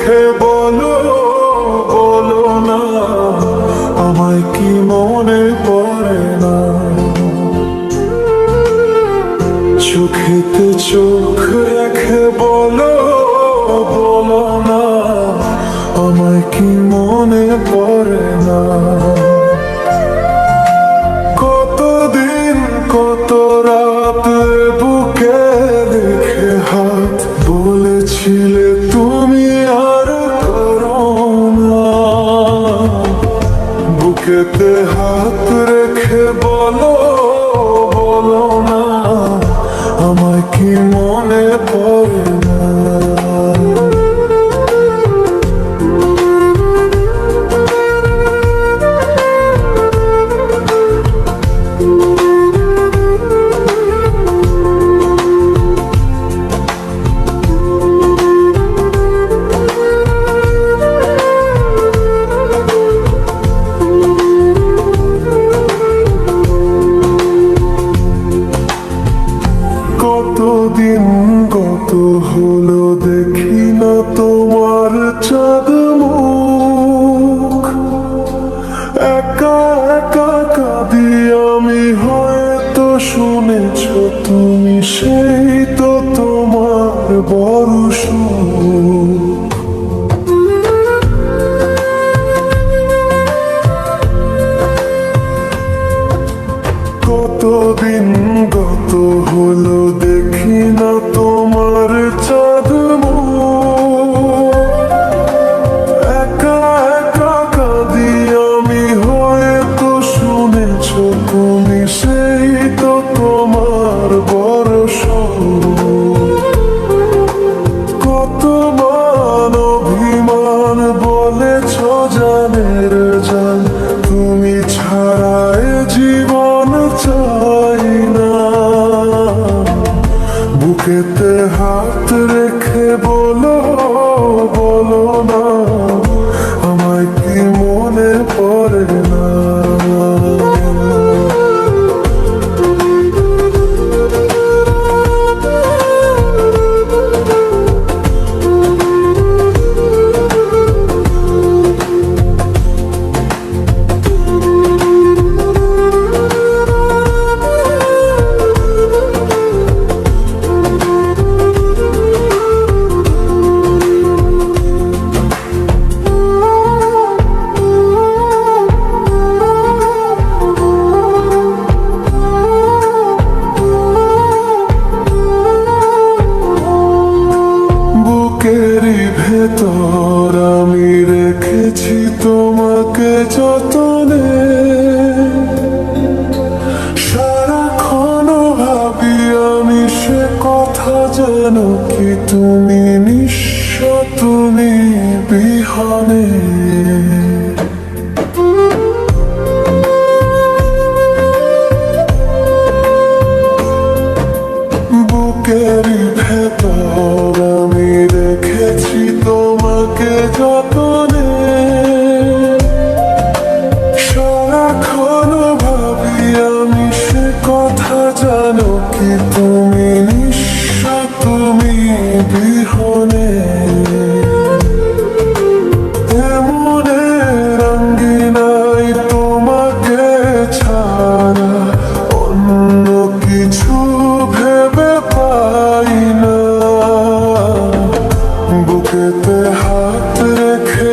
রেখে বলো, বলো না আমায় কি মনে পড়ে না। চোখেতে চোখ রেখে বলো, বলো না আমায় কি মনে পড়ে না। কতদিন কত রাত বুকে রেখে হাত বলেছিলে তুমি আর করো না। বুকেতে হাত রেখে বলো, বলো না আমায় কি মনে পড়ে না। কতদিন কত হলো দেখি না তোমার চাঁদ মুখ। একা একা কাঁদি আমি, হয়তো শুনেছ তুমি, সেই তো তোমার বড় সুখ। কতদিন কত হলো দেখি না তোমার চাঁদ মুখ। একা একা কাঁদি আমি, হয়তো শুনেছ তুমি, সেই তো তোমার বড় সুখ। কত মান অভিমান বলেছ জানের জান, তুমি ছাড়া এ জীবন চাই না। বুকেতে হাত রেখে বলো, বলো না আমায় কি মনে পড়ে না। বুকেরই ভেতর আমি রেখেছি তোমাকে যতনে। সারাক্ষণ ভাবি আমি সে কথা, যেন কি তুমি নিঃস্ব, তুমি বিহনে। বুকেরই ভেতর আমি রেখেছি তোমাকে যতনে। সারাক্ষণ ভাবি আমি সে কথা, জানো কি তুমি নিঃস্ব, তুমি বিহনে। এমনে রঙ্গিনাই তোমাকে ছাড়া অন্য কিছু ভেবে পাই না। বুকেতে হাত রেখে